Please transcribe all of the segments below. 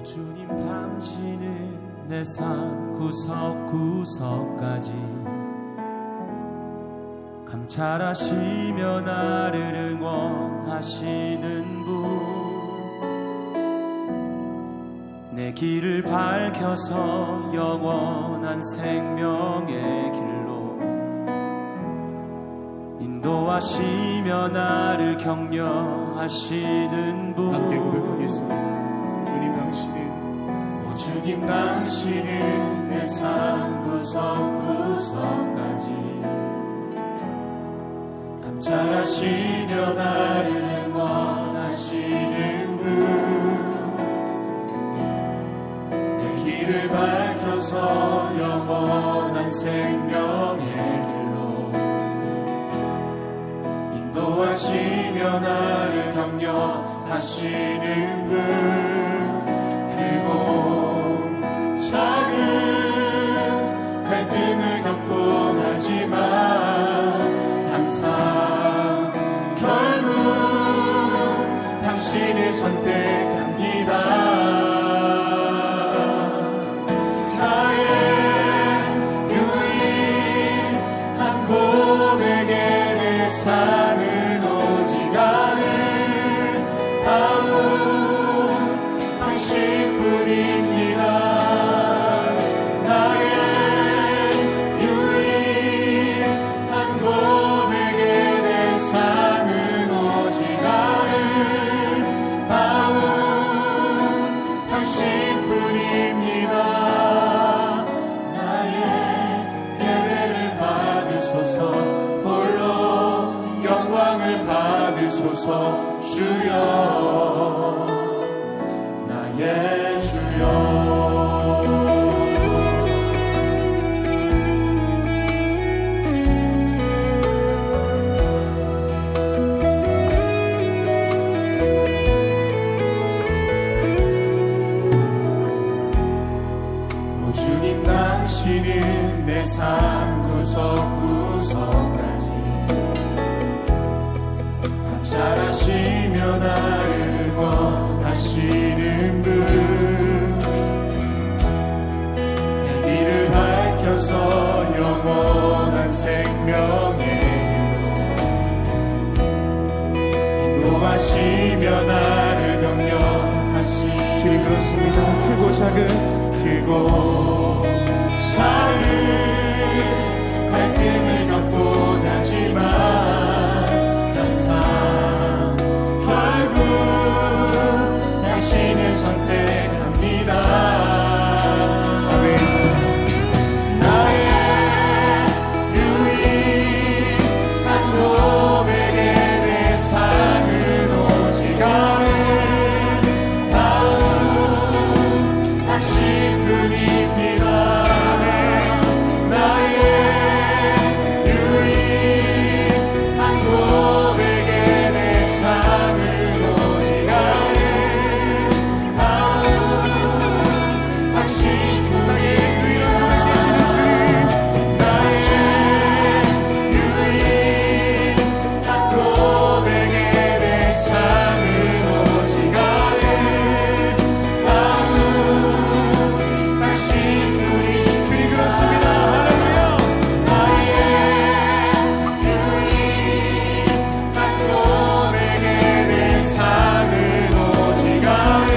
주님 당신은 내 삶 구석구석까지 감찰하시며 나를 응원하시는 분, 내 길을 밝혀서 영원한 생명의 길로 인도하시며 나를 격려하시는 분. 함께 고백하겠습니다. 주님 당신은, 오 주님 당신은 내 삶 구석구석까지 감찰하시며 나를 응원하시는 분, 내 길을 밝혀서 영원한 생명의 길로 인도하시며 나를 격려하시는 분, 크고 작은 갈등을 겪곤 하지만 항상 결국 당신을 선택합니다. 나의 유일한 고백에 내 삶은 오직 아름다운 당신뿐입니다. 나의 유일한 고백에 내 삶은 오직 아름다운 당신뿐입니다. 나의 예배를 받으소서, 홀로 영광을 받으소서. 주여 나의 주여. 오 주님 당신은 내 삶 구석구석까지 감찰하시며 나를 응원하시는 분, 내 길을 밝혀서 영원한 생명의 길로 인도하시며 나를 격려하시는 주님 그렇습니다. 크고 작은 갈등을 겪곤 하지만 항상 결국 당신을 선택합니다. 아멘. 나의 유일한 고백에 내 삶은 오직 아름다운 당신뿐입니다. 나의 유일한 고백에 내 삶은 오직 아름다운 당신뿐입니다. 나의 유일한 고백에 내 삶은 오직 아름다운 당신뿐이. 주님 그렇습니다. 할렐루야. 나의 유일한 고백에 내 삶은 오직 아름다운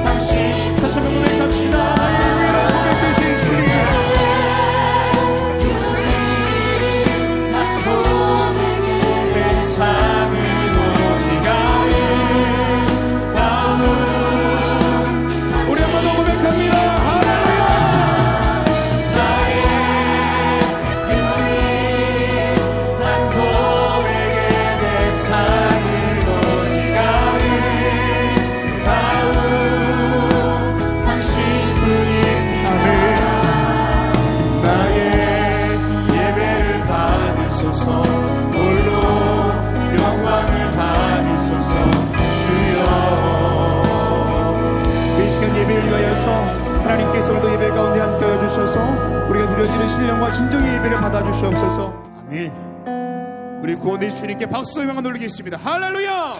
당신. 다시 한번 고백합시다. 유일한 고백 되신 주님. 유일한 고백에 내 삶은 오직 아름다운. 우리 한번 더 고백합니다. 할렐루야. 나의 유일한 고백에 내 삶은 오직 아름다운 당신뿐입니다. 나의 예배를 받으소서, 홀로 영광을 받으소서. 주여 이 시간 예배를 위하여서 하나님께서 오늘도 예배 가운데 함께하여 주셔서 우리가 드려지는 신령과 진정의 예배를 받아주시옵소서. 아멘. 우리 구원의 주님께 박수 영광 돌리겠습니다. 할렐루야.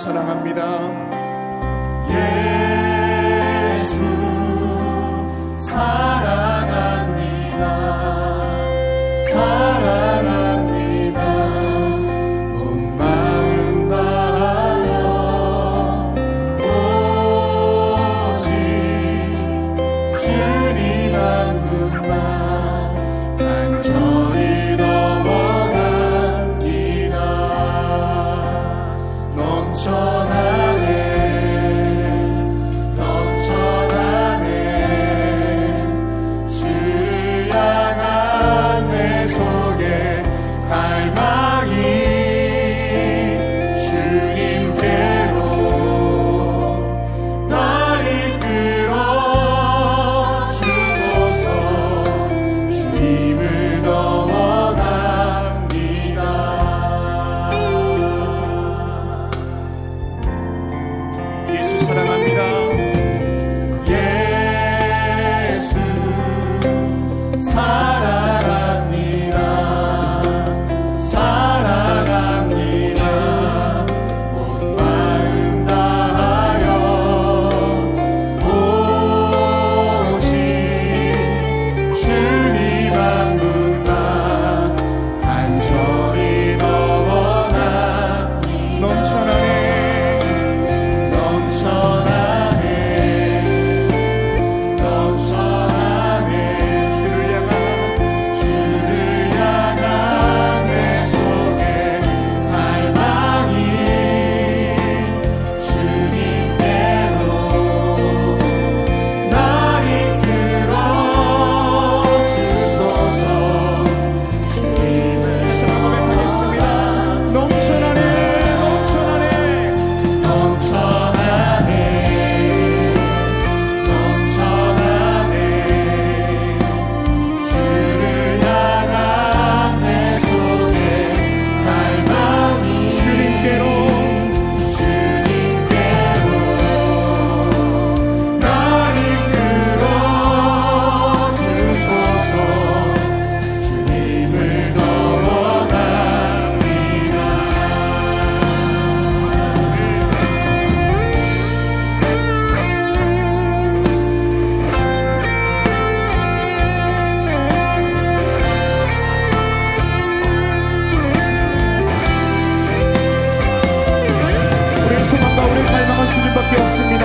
사랑합니다. 예수 사랑합니다. 사랑합니다. 온 마음 다하여 오직 주님 한 분만 간절히 넘어갑니다. 넘쳐나네 넘쳐나네 주를 향한 내 속에 갈망이 주님께로 날 이끌어 주소서. 주님을 더 원합니다. 예수 사랑합니다. 예수 사랑합니다. 사랑합니다. 온 마음 다하여 오직 주님 한 분만 간절히 더 원합니다. 넘쳐나네 넘쳐나네 넘쳐나네 주를 향한 내 속에 갈망이 주님께로 날 이끌어 주소서. 주님을 다시 한번 고백하겠습니다. 넘쳐나네 넘쳐나네 넘쳐나네 넘쳐나네 주를 향한 내 속에 갈망이 주님께로 날 이끌어 주소서. 주님을 더 원합니다. 우리의 소망과 우리의 갈망은 주님밖에 없습니다.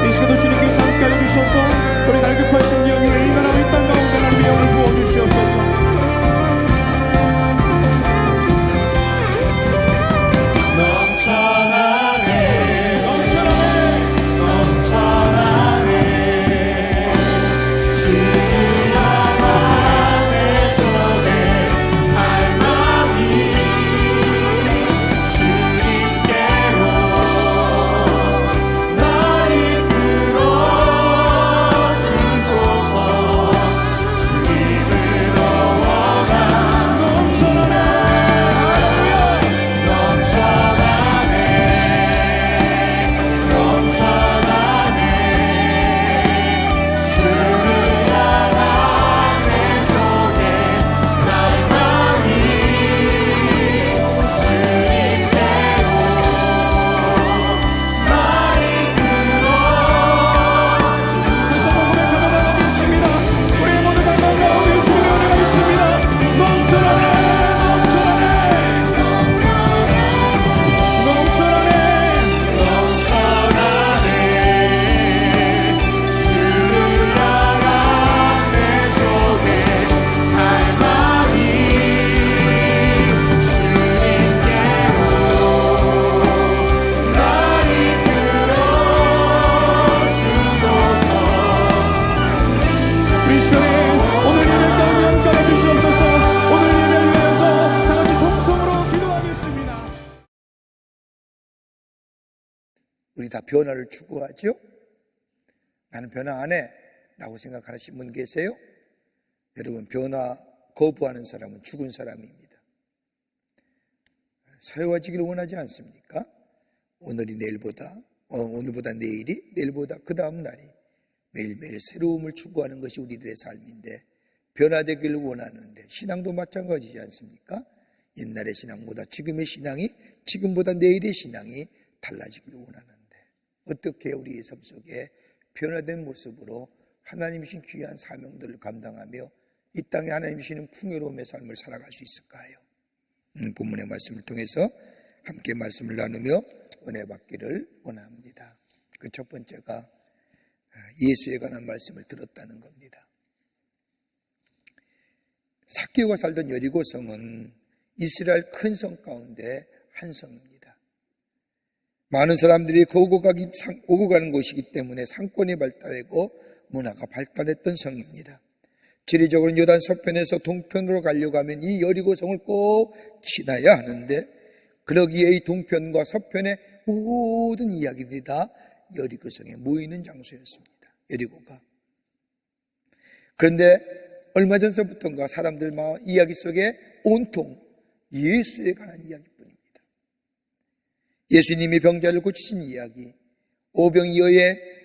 이 시간도 주님께서 함께하여 주셔서 우리 갈급한 심령 위에 이 나라 이 땅 가운데 날 위험을 부어주시옵소서. 넘쳐나네 넘쳐나네 넘쳐나네 주를 향한 내 속에 갈망이 주님께로 날 이끌어 주소서. 주님을 더 원합니다. 넘쳐나네 넘쳐나네 주를 향한 내 속에 갈망이 주님께로 날 이끌어 다시 한번 고백하며 나가겠습니다. 우리의 모든 갈망 가운데 주님의 은혜가 있습니다. 넘쳐나네 넘쳐나네 넘쳐나네 넘쳐나네 주를 향한 내 속에 갈망이 주님께로 날 이끌어 주소서. 우리 이 시간에 오늘 예배 가운데 함께하여 주시옵소서. 오늘 예배를 위해서 다 같이 통성으로 기도하겠습니다. 우리 다 변화를 추구하죠? 나는 변화 안 해 라고 생각하시는 분 계세요? 여러분, 변화 거부하는 사람은 죽은 사람입니다. 서해와지기를 원하지 않습니까? 오늘이 내일보다, 오늘보다 내일이, 내일보다 그 다음 날이 매일매일 새로움을 추구하는 것이 우리들의 삶인데, 변화되기를 원하는데, 신앙도 마찬가지지 않습니까? 옛날의 신앙보다 지금의 신앙이, 지금보다 내일의 신앙이 달라지길 원하는데 어떻게 우리의 삶 속에 변화된 모습으로 하나님 주신 귀한 사명들을 감당하며 이 땅에 하나님 주시는 풍요로움의 삶을 살아갈 수 있을까요? 본문의 말씀을 통해서 함께 말씀을 나누며 은혜 받기를 원합니다. 그 첫 번째가 예수에 관한 말씀을 들었다는 겁니다. 삭개오가 살던 여리고성은 이스라엘 큰 성 가운데 한 성입니다. 많은 사람들이 오고 가는 곳이기 때문에 상권이 발달하고 문화가 발달했던 성입니다. 지리적으로는 요단 서편에서 동편으로 가려고 하면 이 여리고성을 꼭 지나야 하는데 그러기에 이 동편과 서편의 모든 이야기들이 다 여리고성에 모이는 장소였습니다. 여리고가. 그런데 얼마 전서부터인가 사람들 이야기 속에 온통 예수에 관한 이야기뿐입니다. 예수님이 병자를 고치신 이야기, 오병이어의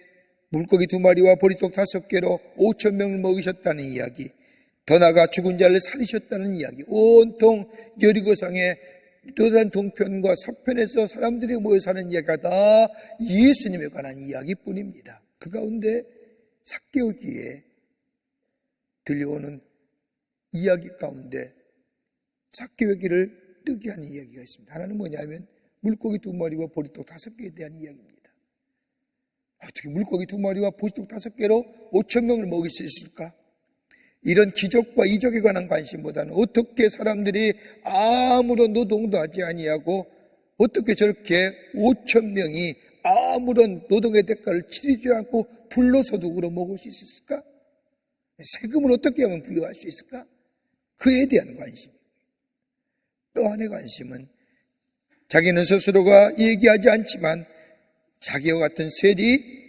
물고기 2마리와 보리떡 5개로 5,000명을 먹이셨다는 이야기, 더 나아가 죽은 자를 살리셨다는 이야기, 온통 여리고성의 요단 동편과 서편에서 사람들이 모여 사는 이야기가 다 예수님에 관한 이야기뿐입니다. 그 가운데 삭개오 귀에 들려오는 이야기 가운데 삭개오 귀를 뜨게 하는 이야기가 있습니다. 하나는 뭐냐면 물고기 2마리와 보리떡 5개에 대한 이야기입니다. 어떻게 물고기 2마리와 보리떡 5개로 5,000명을 먹일 수 있을까? 이런 기적과 이적에 관한 관심보다는 어떻게 사람들이 아무런 노동도 하지 아니하고 어떻게 저렇게 5,000명이 아무런 노동의 대가를 치르지 않고 불로소득으로 먹을 수 있을까? 세금을 어떻게 하면 부여할 수 있을까? 그에 대한 관심. 또 하나의 관심은 자기는 스스로가 얘기하지 않지만 자기와 같은 셀이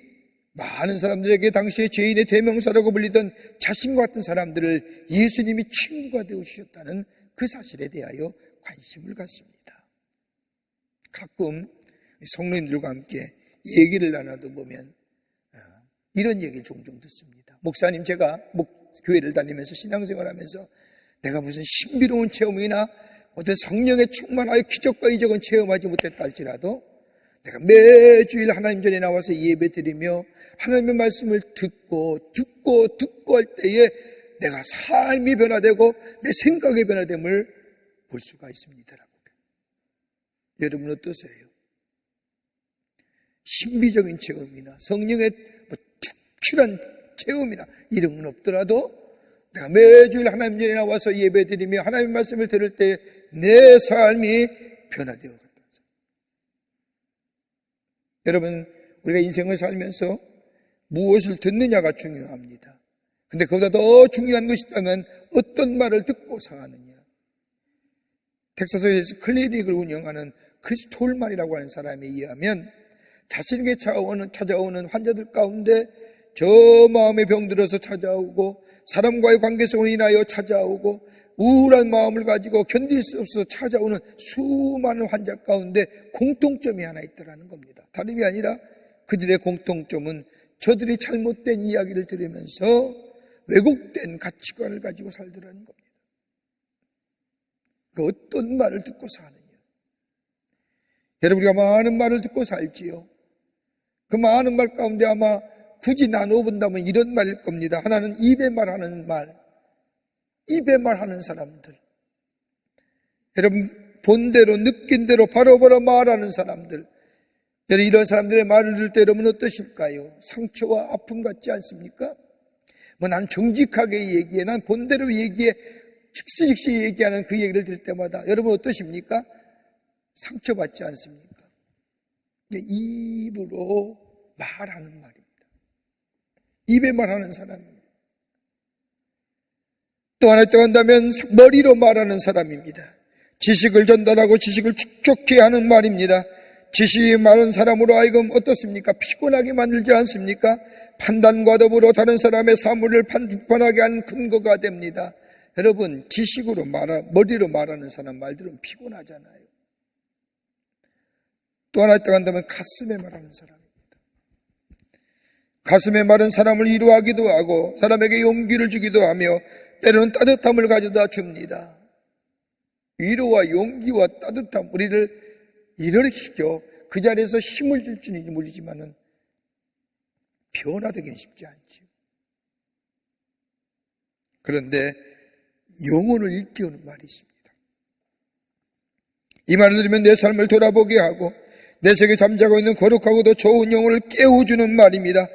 많은 사람들에게 당시에 죄인의 대명사라고 불리던 자신과 같은 사람들을 예수님이 친구가 되어주셨다는 그 사실에 대하여 관심을 갖습니다. 가끔 성도님들과 함께 얘기를 나눠도 보면 이런 얘기를 종종 듣습니다. 목사님, 제가 교회를 다니면서 신앙생활하면서 내가 무슨 신비로운 체험이나 어떤 성령의 충만하여 기적과 이적은 체험하지 못했다 할지라도 내가 매주일 하나님 전에 나와서 예배 드리며 하나님의 말씀을 듣고 할 때에 내가 삶이 변화되고 내 생각이 변화됨을 볼 수가 있습니다. 여러분 어떠세요? 신비적인 체험이나 성령의 특출한 체험이나 이런 건 없더라도 내가 매주일 하나님 전에 나와서 예배 드리며 하나님의 말씀을 들을 때 내 삶이 변화되어 갔다. 여러분, 우리가 인생을 살면서 무엇을 듣느냐가 중요합니다. 그런데 그보다 더 중요한 것이 있다면 어떤 말을 듣고 사느냐. 텍사스에서 클리닉을 운영하는 크리스 톨만이라고 하는 사람에 의하면 자신에게 찾아오는 환자들 가운데 저 마음의 병들어서 찾아오고 사람과의 관계성으로 인하여 찾아오고 우울한 마음을 가지고 견딜 수 없어서 찾아오는 수많은 환자 가운데 공통점이 하나 있다는 겁니다. 다름이 아니라 그들의 공통점은 저들이 잘못된 이야기를 들으면서 왜곡된 가치관을 가지고 살더라는 겁니다. 그 어떤 말을 듣고 사느냐. 여러분, 우리가 많은 말을 듣고 살지요. 그 많은 말 가운데 아마 굳이 나눠본다면 이런 말일 겁니다. 하나는 입에 말하는 말, 입에 말하는 사람들. 여러분, 본대로 느낀 대로 바로바로 말하는 사람들. 여러분, 이런 사람들의 말을 들을 때 여러분 어떠실까요? 상처와 아픔 같지 않습니까? 난 정직하게 얘기해, 난 본대로 얘기해, 즉시 얘기하는 그 얘기를 들을 때마다 여러분 어떠십니까? 상처받지 않습니까? 입으로 말하는 말입니다. 입에 말하는 사람입니다. 또 하나 또 한다면 머리로 말하는 사람입니다. 지식을 전달하고 지식을 축적해 하는 말입니다. 지식이 많은 사람으로 하여금 어떻습니까? 피곤하게 만들지 않습니까? 판단과 더불어 다른 사람의 사물을 비판하게 하는 근거가 됩니다. 여러분, 지식으로 머리로 말하는 사람 말들은 피곤하잖아요. 또 하나 또 한다면 가슴에 말하는 사람입니다. 가슴에 마른 사람을 위로하기도 하고 사람에게 용기를 주기도 하며 때로는 따뜻함을 가져다 줍니다. 위로와 용기와 따뜻함, 우리를 일으키고 그 자리에서 힘을 줄 줄인지 모르지만은 변화되기는 쉽지 않죠. 그런데 영혼을 일깨우는 말이 있습니다. 이 말을 들으면 내 삶을 돌아보게 하고 내 속에 잠자고 있는 거룩하고도 좋은 영혼을 깨워주는 말입니다.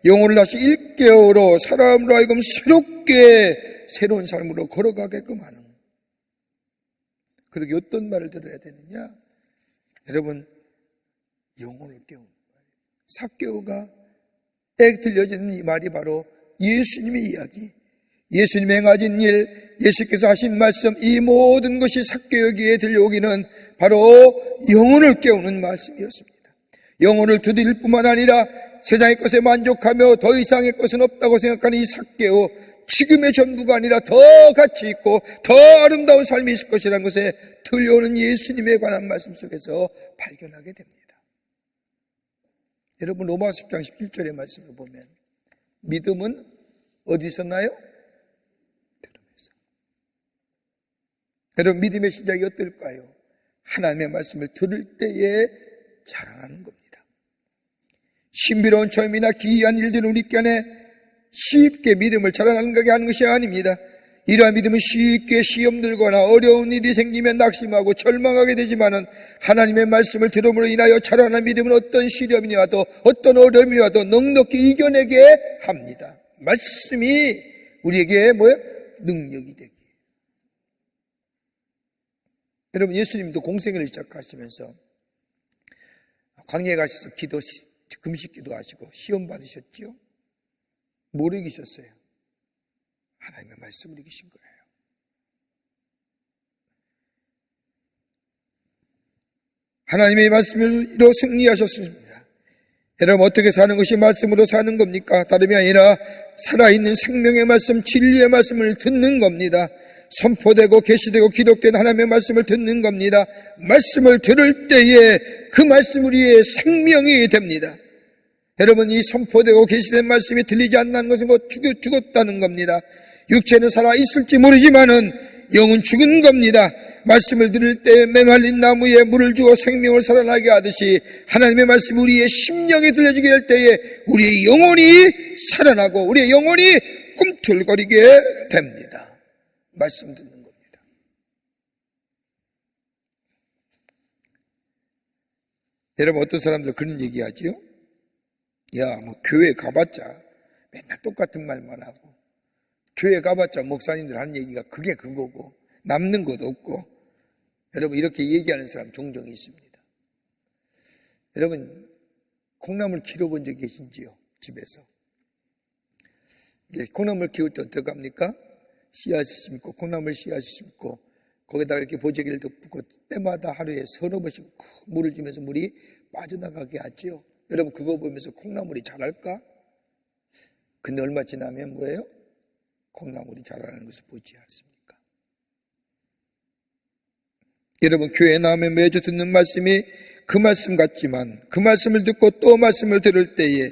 영혼을 다시 일깨우러 사람으로 하여금 새롭게 새로운 삶으로 걸어가게끔 하는. 그러게 어떤 말을 들어야 되느냐? 여러분, 영혼을 깨우는 거예요. 삭개오가 딱 들려지는 이 말이 바로 예수님의 이야기, 예수님의 행하신 일, 예수께서 하신 말씀, 이 모든 것이 삭개오에게 들려오기는 바로 영혼을 깨우는 말씀이었습니다. 영혼을 두드릴 뿐만 아니라 세상의 것에 만족하며 더 이상의 것은 없다고 생각하는 이 삭개오, 지금의 전부가 아니라 더 가치 있고 더 아름다운 삶이 있을 것이라는 것에 들려오는 예수님에 관한 말씀 속에서 발견하게 됩니다. 여러분, 로마서 10장 17절의 말씀을 보면 믿음은 어디서 나요? 들음에서. 여러분, 믿음의 시작이 어떨까요? 하나님의 말씀을 들을 때에 자라나는 겁니다. 신비로운 체험이나 기이한 일들은 우리 안에 쉽게 믿음을 자라나게 하는 것이 아닙니다. 이러한 믿음은 쉽게 시험 들거나 어려운 일이 생기면 낙심하고 절망하게 되지만은 하나님의 말씀을 들음으로 인하여 자라난 믿음은 어떤 시련이 와도 어떤 어려움이 와도 넉넉히 이겨내게 합니다. 말씀이 우리에게 능력이 되기. 여러분, 예수님도 공생애를 시작하시면서 광야에 가셔서 금식 기도하시고 시험 받으셨지요? 뭘 이기셨어요? 하나님의 말씀을 이기신 거예요. 하나님의 말씀으로 승리하셨습니다. 여러분, 어떻게 사는 것이 말씀으로 사는 겁니까? 다름이 아니라 살아있는 생명의 말씀, 진리의 말씀을 듣는 겁니다. 선포되고 계시되고 기록된 하나님의 말씀을 듣는 겁니다. 말씀을 들을 때에 그 말씀 우리의 생명이 됩니다. 여러분, 이 선포되고 계시된 말씀이 들리지 않는 것은 곧 죽었다는 겁니다. 육체는 살아있을지 모르지만은 영은 죽은 겁니다. 말씀을 들을 때 메말린 나무에 물을 주어 생명을 살아나게 하듯이 하나님의 말씀이 우리의 심령에 들려지게 될 때에 우리의 영혼이 살아나고 우리의 영혼이 꿈틀거리게 됩니다. 말씀 듣는 겁니다. 여러분, 어떤 사람들 그런 얘기하지요? 야, 교회 가봤자 맨날 똑같은 말만 하고, 교회 가봤자 목사님들 하는 얘기가 그게 그거고 남는 것도 없고. 여러분, 이렇게 얘기하는 사람 종종 있습니다. 여러분, 콩나물 키워본 적 계신지요? 집에서. 콩나물 키울 때 어떻게 합니까? 씨앗을 심고, 콩나물 씨앗을 심고, 거기다가 이렇게 보조기를 덮고 때마다 하루에 서너 번씩 물을 주면서 물이 빠져나가게 하죠. 여러분, 그거 보면서 콩나물이 자랄까? 근데 얼마 지나면 뭐예요? 콩나물이 자라는 것을 보지 않습니까? 여러분, 교회에 나오면 매주 듣는 말씀이 그 말씀 같지만 그 말씀을 듣고 또 말씀을 들을 때에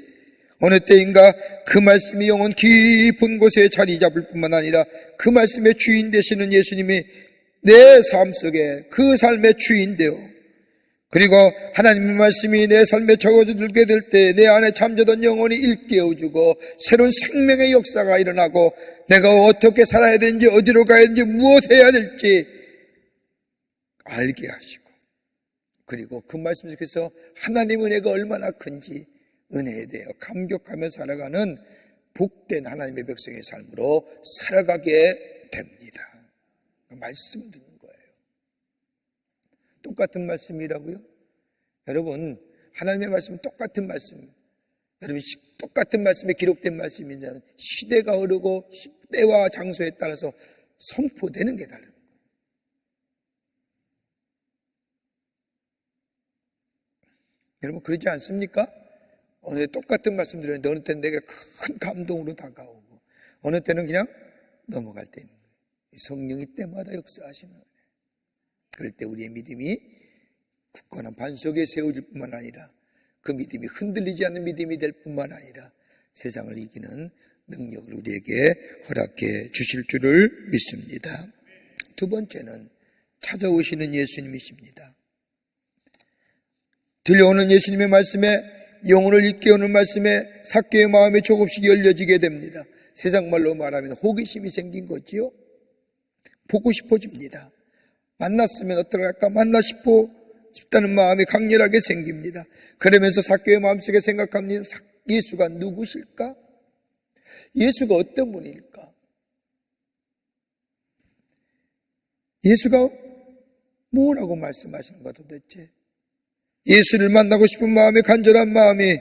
어느 때인가 그 말씀이 영혼 깊은 곳에 자리 잡을 뿐만 아니라 그 말씀의 주인 되시는 예수님이 내 삶 속에 그 삶의 주인 되어, 그리고 하나님의 말씀이 내 삶에 적어들게 될 때 내 안에 잠자던 영혼이 일깨워주고 새로운 생명의 역사가 일어나고 내가 어떻게 살아야 되는지, 어디로 가야 되는지, 무엇 해야 될지 알게 하시고, 그리고 그 말씀 속에서 하나님의 은혜가 얼마나 큰지 은혜에 대해 감격하며 살아가는 복된 하나님의 백성의 삶으로 살아가게 됩니다. 말씀 듣는 거예요. 똑같은 말씀이라고요? 여러분, 하나님의 말씀은 똑같은 말씀. 여러분, 똑같은 말씀에 기록된 말씀이면 시대가 흐르고 때와 장소에 따라서 선포되는 게 다른 거예요. 여러분, 그러지 않습니까? 어느 때 똑같은 말씀 들었는데 어느 때는 내가 큰 감동으로 다가오고 어느 때는 그냥 넘어갈 때 있는 거예요. 성령이 때마다 역사하시는 거예요. 그럴 때 우리의 믿음이 굳건한 반석에 세워질 뿐만 아니라 그 믿음이 흔들리지 않는 믿음이 될 뿐만 아니라 세상을 이기는 능력을 우리에게 허락해 주실 줄을 믿습니다. 두 번째는 찾아오시는 예수님이십니다. 들려오는 예수님의 말씀에, 영혼을 일깨우는 말씀에 삭개의 마음이 조금씩 열려지게 됩니다. 세상 말로 말하면 호기심이 생긴 거지요. 보고 싶어집니다. 만났으면 어떡할까, 싶다는 마음이 강렬하게 생깁니다. 그러면서 삭개의 마음속에 생각합니다. 예수가 누구실까? 예수가 어떤 분일까? 예수가 뭐라고 말씀하시는가 도대체? 예수를 만나고 싶은 마음이, 간절한 마음이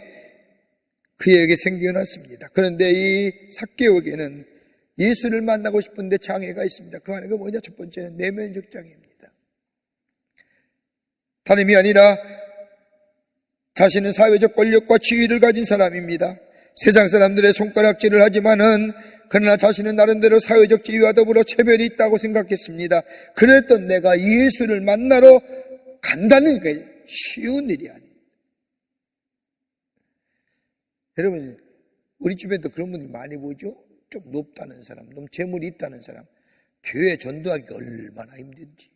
그에게 생겨났습니다. 그런데 이 삭개오에게는 예수를 만나고 싶은데 장애가 있습니다. 그 안에 뭐냐? 첫 번째는 내면적 장애입니다. 다름이 아니라 자신은 사회적 권력과 지위를 가진 사람입니다. 세상 사람들의 손가락질을 하지만은 그러나 자신은 나름대로 사회적 지위와 더불어 차별이 있다고 생각했습니다. 그랬던 내가 예수를 만나러 간다는 게 쉬운 일이 아닙니다. 여러분, 우리 주변에도 그런 분들 많이 보죠? 좀 높다는 사람, 너무 재물이 있다는 사람, 교회 전도하기가 얼마나 힘든지.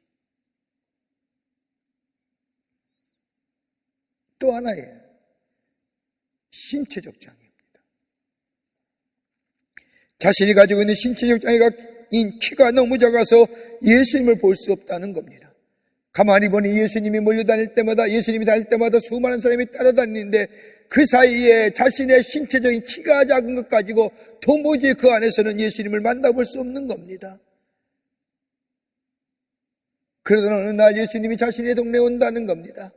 또 하나의 신체적 장애입니다. 자신이 가지고 있는 신체적 장애가 키가 너무 작아서 예수님을 볼 수 없다는 겁니다. 가만히 보니 예수님이 몰려다닐 때마다, 예수님이 다닐 때마다 수많은 사람이 따라다니는데 그 사이에 자신의 신체적인 키가 작은 것 가지고 도무지 그 안에서는 예수님을 만나볼 수 없는 겁니다. 그러던 어느 날 예수님이 자신의 동네에 온다는 겁니다.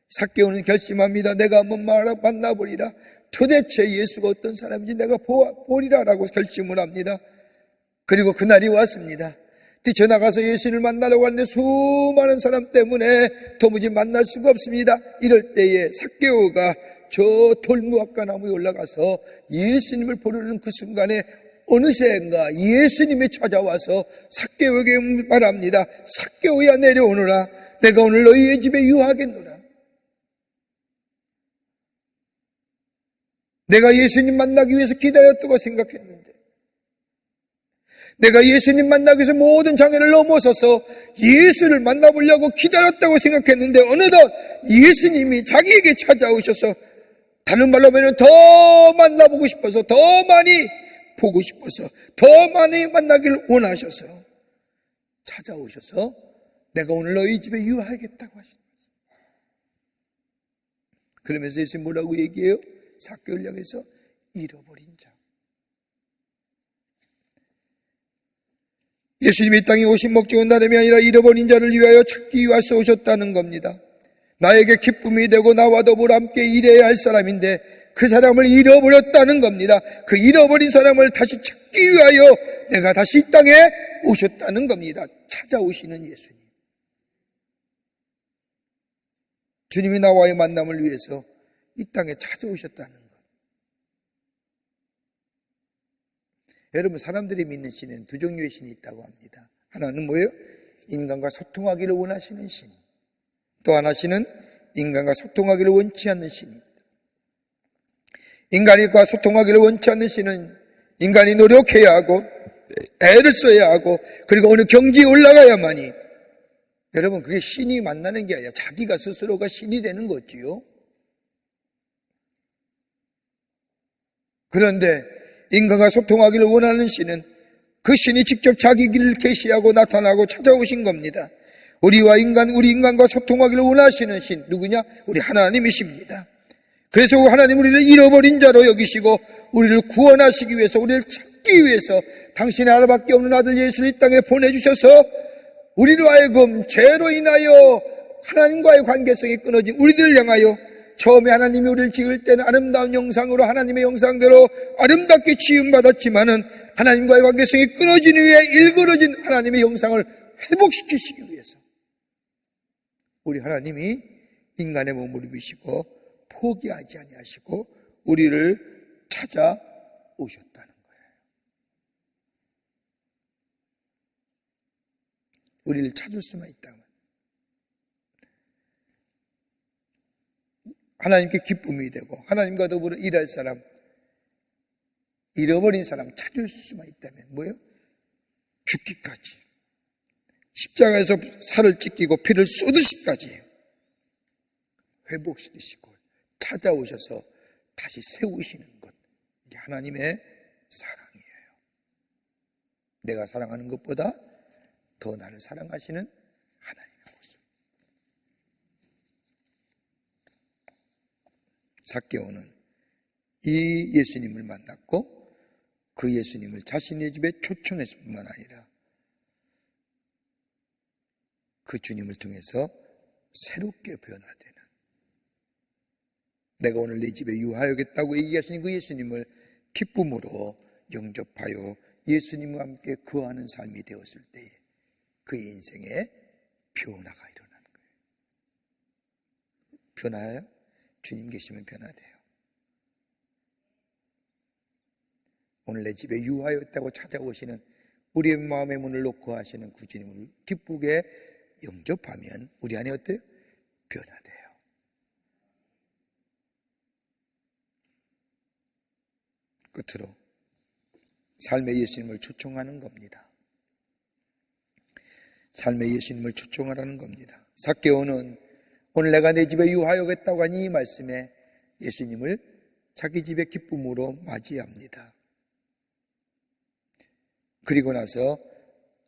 삭개오는 결심합니다. 내가 한번 만나보리라. 도대체 예수가 어떤 사람인지 내가 보리라라고 결심을 합니다. 그리고 그날이 왔습니다. 뛰쳐나가서 예수님을 만나려고 하는데 수많은 사람 때문에 도무지 만날 수가 없습니다. 이럴 때에 삭개오가 저 돌무화과 나무에 올라가서 예수님을 보려는 그 순간에 어느새인가 예수님이 찾아와서 삭개오에게 말합니다. 삭개오야, 내려오너라. 내가 오늘 너희의 집에 유하겠노라. 내가 예수님 만나기 위해서 기다렸다고 생각했는데, 내가 예수님 만나기 위해서 모든 장애를 넘어서서 예수를 만나보려고 기다렸다고 생각했는데 어느덧 예수님이 자기에게 찾아오셔서, 다른 말로 하면 더 만나보고 싶어서, 더 많이 보고 싶어서, 더 많이 만나기를 원하셔서 찾아오셔서 내가 오늘 너희 집에 유하겠다고 하십니다. 그러면서 예수님 뭐라고 얘기해요? 삭개오를 향해서 잃어버린 자. 예수님이 이 땅에 오신 목적은 다름이 아니라 잃어버린 자를 위하여 찾기 위해서 오셨다는 겁니다. 나에게 기쁨이 되고 나와 더불어 함께 일해야 할 사람인데 그 사람을 잃어버렸다는 겁니다. 그 잃어버린 사람을 다시 찾기 위하여 내가 다시 이 땅에 오셨다는 겁니다. 찾아오시는 예수님. 주님이 나와의 만남을 위해서 이 땅에 찾아오셨다는 것. 여러분, 사람들이 믿는 신은 두 종류의 신이 있다고 합니다. 하나는 뭐예요? 인간과 소통하기를 원하시는 신. 또 하나 신은 인간과 소통하기를 원치 않는 신입니다. 인간과 소통하기를 원치 않는 신은 인간이 노력해야 하고 애를 써야 하고 그리고 어느 경지에 올라가야만이, 여러분, 그게 신이 만나는 게 아니라 자기가 스스로가 신이 되는 거지요. 그런데 인간과 소통하기를 원하는 신은 그 신이 직접 자기 길을 계시하고 나타나고 찾아오신 겁니다. 우리 인간과 소통하기를 원하시는 신, 누구냐? 우리 하나님이십니다. 그래서 하나님 우리를 잃어버린 자로 여기시고 우리를 구원하시기 위해서, 우리를 찾기 위해서 당신의 하나밖에 없는 아들 예수를 이 땅에 보내주셔서 우리로 하여금 죄로 인하여 하나님과의 관계성이 끊어진 우리들을 향하여, 처음에 하나님이 우리를 지을 때는 아름다운 형상으로 하나님의 형상대로 아름답게 지음받았지만은 하나님과의 관계성이 끊어진 후에 일그러진 하나님의 형상을 회복시키시기 위해서 우리 하나님이 인간의 몸을 입으시고 포기하지 아니하시고 우리를 찾아오셨다는 거예요. 우리를 찾을 수만 있다면, 하나님께 기쁨이 되고 하나님과 더불어 일할 사람, 잃어버린 사람 찾을 수만 있다면 뭐예요? 죽기까지, 십자가에서 살을 찢기고 피를 쏟으시기까지 회복시키시고 찾아오셔서 다시 세우시는 것, 이게 하나님의 사랑이에요. 내가 사랑하는 것보다 더 나를 사랑하시는 하나님의 모습. 삭개오는 이 예수님을 만났고 그 예수님을 자신의 집에 초청했을 뿐만 아니라 그 주님을 통해서 새롭게 변화되는, 내가 오늘 내 집에 유하여겠다고 얘기하신 그 예수님을 기쁨으로 영접하여 예수님과 함께 거하는 삶이 되었을 때에 그의 인생에 변화가 일어나는 거예요. 변화요? 주님 계시면 변화돼요. 오늘 내 집에 유하였다고 찾아오시는 우리의 마음의 문을 놓고 하시는 그 주님을 기쁘게 영접하면 우리 안에 어때요? 변화돼요. 끝으로 삶의 예수님을 초청하는 겁니다. 삶의 예수님을 초청하라는 겁니다. 삭개오는 오늘 내가 내 집에 유하여겠다고 한 이 말씀에 예수님을 자기 집의 기쁨으로 맞이합니다. 그리고 나서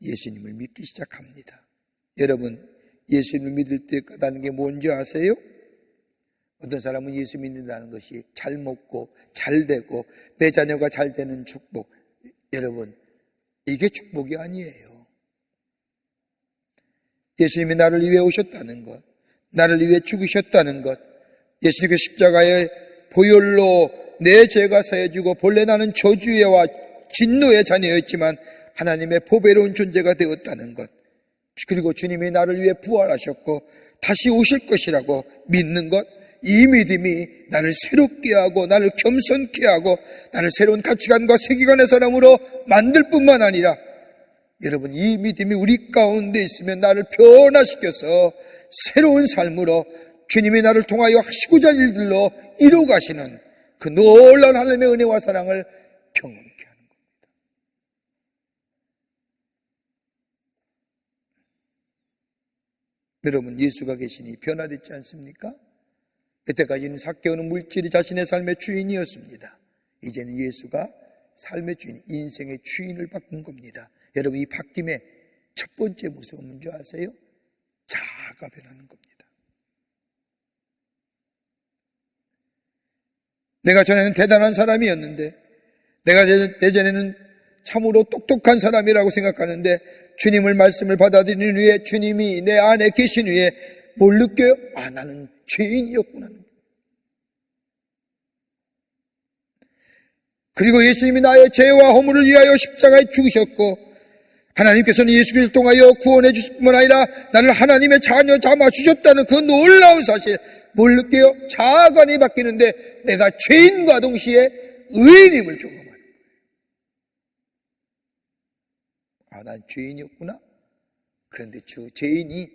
예수님을 믿기 시작합니다. 여러분, 예수님을 믿을 때 까다는 게 뭔지 아세요? 어떤 사람은 예수 믿는다는 것이 잘 먹고 잘 되고 내 자녀가 잘 되는 축복. 여러분, 이게 축복이 아니에요. 예수님이 나를 위해 오셨다는 것, 나를 위해 죽으셨다는 것, 예수님의 십자가의 보혈로 내 죄가 사해지고 본래 나는 저주의와 진노의 자녀였지만 하나님의 보배로운 존재가 되었다는 것, 그리고 주님이 나를 위해 부활하셨고 다시 오실 것이라고 믿는 것, 이 믿음이 나를 새롭게 하고 나를 겸손케 하고 나를 새로운 가치관과 세계관의 사람으로 만들 뿐만 아니라, 여러분, 이 믿음이 우리 가운데 있으면 나를 변화시켜서 새로운 삶으로 주님이 나를 통하여 하시고자 할 일들로 이루어가시는 그 놀라운 하나님의 은혜와 사랑을 경험케 하는 겁니다. 여러분, 예수가 계시니 변화됐지 않습니까? 그때까지는 삭개오는 물질이 자신의 삶의 주인이었습니다. 이제는 예수가 삶의 주인, 인생의 주인을 바꾼 겁니다. 여러분, 이 바뀜의 첫 번째 모습은 뭔지 아세요? 자아가 변하는 겁니다. 내가 전에는 대단한 사람이었는데, 내가 예전에는 참으로 똑똑한 사람이라고 생각하는데, 주님을 말씀을 받아들인 후에, 주님이 내 안에 계신 후에 뭘 느껴요? 아, 나는 죄인이었구나. 그리고 예수님이 나의 죄와 허물을 위하여 십자가에 죽으셨고, 하나님께서는 예수 그리스도를 통하여 구원해 주실 뿐만 아니라 나를 하나님의 자녀 삼아 주셨다는 그 놀라운 사실, 뭘 느껴요? 자아관이 바뀌는데 내가 죄인과 동시에 의인임을 경험하는 거예요. 아, 난 죄인이었구나. 그런데 주 죄인이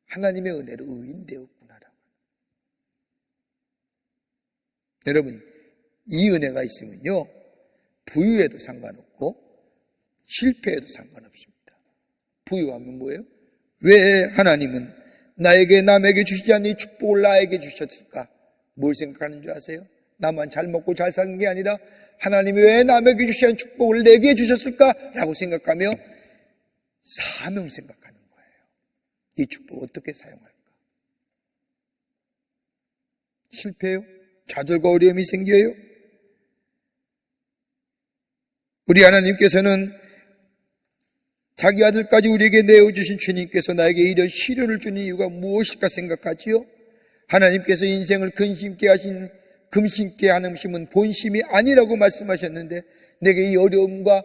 하나님의 은혜로 의인 되었구나라고. 여러분, 이 은혜가 있으면요, 부유에도 상관없고 실패에도 상관없습니다. 부유하면 뭐예요? 왜 하나님은 나에게 남에게 주시지 않는 이 축복을 나에게 주셨을까? 뭘 생각하는 줄 아세요? 나만 잘 먹고 잘 사는 게 아니라 하나님이 왜 남에게 주시지 않는 축복을 내게 주셨을까? 라고 생각하며 사명 생각하는 거예요. 이 축복 어떻게 사용할까? 실패해요? 좌절과 어려움이 생겨요? 우리 하나님께서는 자기 아들까지 우리에게 내어주신 주님께서 나에게 이런 시련을 주는 이유가 무엇일까 생각하지요? 하나님께서 인생을 근심케 하신, 금심케 하는 심은 본심이 아니라고 말씀하셨는데, 내게 이 어려움과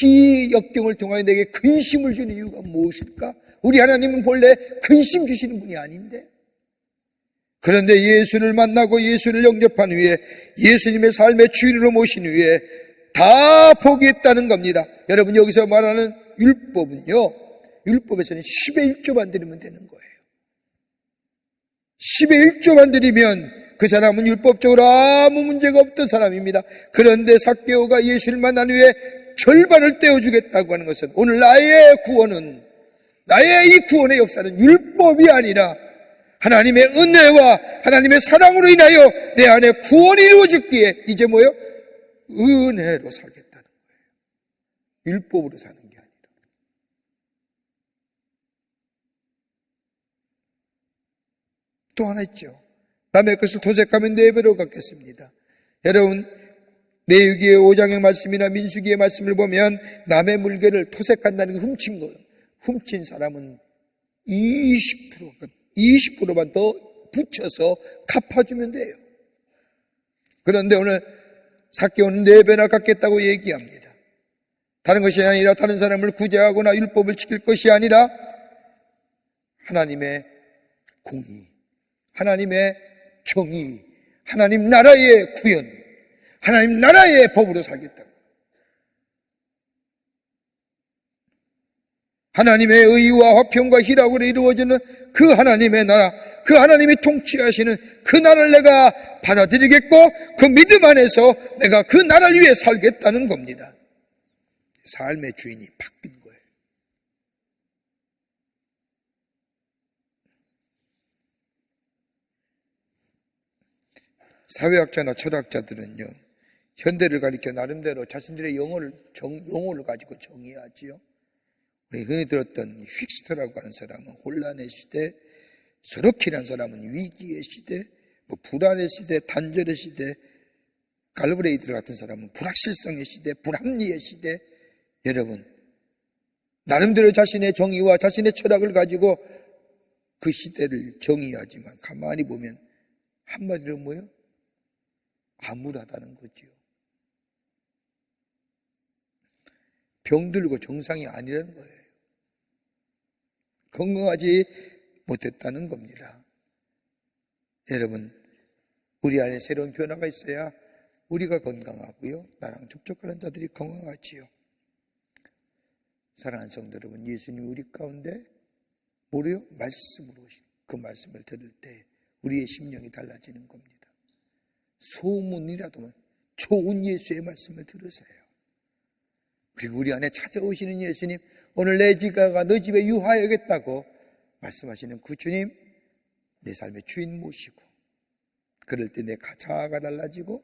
이 역경을 통하여 내게 근심을 주는 이유가 무엇일까? 우리 하나님은 본래 근심 주시는 분이 아닌데, 그런데 예수를 만나고 예수를 영접한 후에 예수님의 삶의 주인으로 모신 후에 다 포기했다는 겁니다. 여러분, 여기서 말하는 율법은요, 율법에서는 10의 1조만 드리면 되는 거예요. 10의 1조만 드리면 그 사람은 율법적으로 아무 문제가 없던 사람입니다. 그런데 삭개오가 예수를 만난 후에 절반을 떼어주겠다고 하는 것은, 오늘 나의 구원은, 나의 이 구원의 역사는 율법이 아니라 하나님의 은혜와 하나님의 사랑으로 인하여 내 안에 구원이 이루어졌기에 이제 뭐요? 은혜로 살겠다는 거예요. 율법으로 사는 게 아니라. 또 하나 있죠. 남의 것을 토색하면 네 배로 갚겠습니다. 여러분, 레위기의 5장의 말씀이나 민수기의 말씀을 보면 남의 물건을 토색한다는 게 훔친 거. 훔친 사람은 20%만 더 붙여서 갚아주면 돼요. 그런데 오늘 삭개오는 4배나 갚겠다고 얘기합니다. 다른 것이 아니라 다른 사람을 구제하거나 율법을 지킬 것이 아니라 하나님의 공의, 하나님의 정의, 하나님 나라의 구현, 하나님 나라의 법으로 살겠다. 하나님의 의와 화평과 희락으로 이루어지는 그 하나님의 나라, 그 하나님이 통치하시는 그 나라를 내가 받아들이겠고 그 믿음 안에서 내가 그 나라를 위해 살겠다는 겁니다. 삶의 주인이 바뀐 거예요. 사회학자나 철학자들은요, 현대를 가리켜 나름대로 자신들의 용어를 가지고 정의하지요. 우리 흔히 들었던 휙스터라고 하는 사람은 혼란의 시대, 서로키라는 사람은 위기의 시대, 불안의 시대, 단절의 시대, 갈브레이드 같은 사람은 불확실성의 시대, 불합리의 시대. 여러분, 나름대로 자신의 정의와 자신의 철학을 가지고 그 시대를 정의하지만 가만히 보면 한마디로 뭐예요? 암울하다는 거지요. 병들고 정상이 아니라는 거예요. 건강하지 못했다는 겁니다. 여러분, 우리 안에 새로운 변화가 있어야 우리가 건강하고요, 나랑 접촉하는 자들이 건강하지요. 사랑하는 성도 여러분, 예수님이 우리 가운데 뭐래요? 말씀으로 오신 그 말씀을 들을 때 우리의 심령이 달라지는 겁니다. 소문이라도 좋은 예수의 말씀을 들으세요. 그리고 우리 안에 찾아오시는 예수님, 오늘 내 지가가 너 집에 유하여겠다고 말씀하시는 그 주님, 내 삶의 주인 모시고, 그럴 때 내 자아가 달라지고,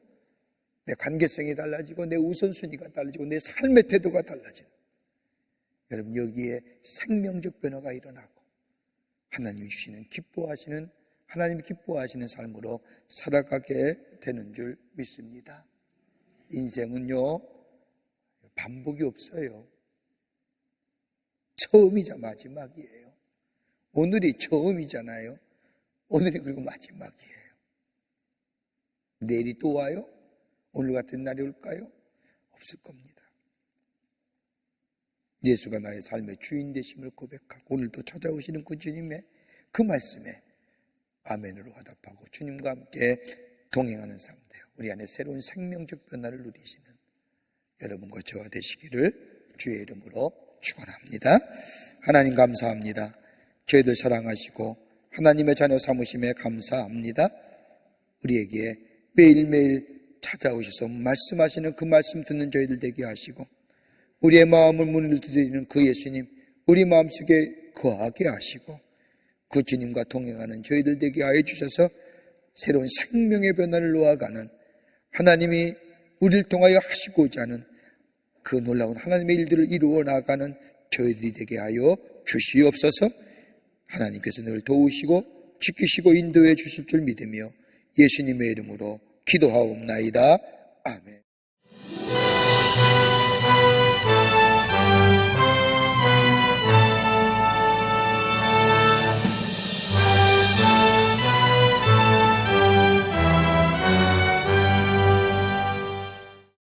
내 관계성이 달라지고, 내 우선순위가 달라지고, 내 삶의 태도가 달라지고, 여러분, 여기에 생명적 변화가 일어나고 하나님이 주시는 기뻐하시는, 하나님이 기뻐하시는 삶으로 살아가게 되는 줄 믿습니다. 인생은요, 반복이 없어요. 처음이자 마지막이에요. 오늘이 처음이잖아요. 오늘이 그리고 마지막이에요. 내일이 또 와요? 오늘 같은 날이 올까요? 없을 겁니다. 예수가 나의 삶의 주인 되심을 고백하고 오늘도 찾아오시는 그 주님의 그 말씀에 아멘으로 화답하고 주님과 함께 동행하는 삶 돼요. 우리 안에 새로운 생명적 변화를 누리시는 여러분과 저와 되시기를 주의 이름으로 축원합니다. 하나님 감사합니다. 저희들 사랑하시고 하나님의 자녀 삼으심에 감사합니다. 우리에게 매일매일 찾아오셔서 말씀하시는 그 말씀 듣는 저희들 되게 하시고 우리의 마음을 문을 두드리는 그 예수님 우리 마음속에 거하게 하시고 그 주님과 동행하는 저희들 되게 하여 주셔서 새로운 생명의 변화를 놓아가는 하나님이 우리를 통하여 하시고자 하는 그 놀라운 하나님의 일들을 이루어 나가는 저희들이 되게 하여 주시옵소서. 하나님께서 늘 도우시고 지키시고 인도해 주실 줄 믿으며 예수님의 이름으로 기도하옵나이다. 아멘.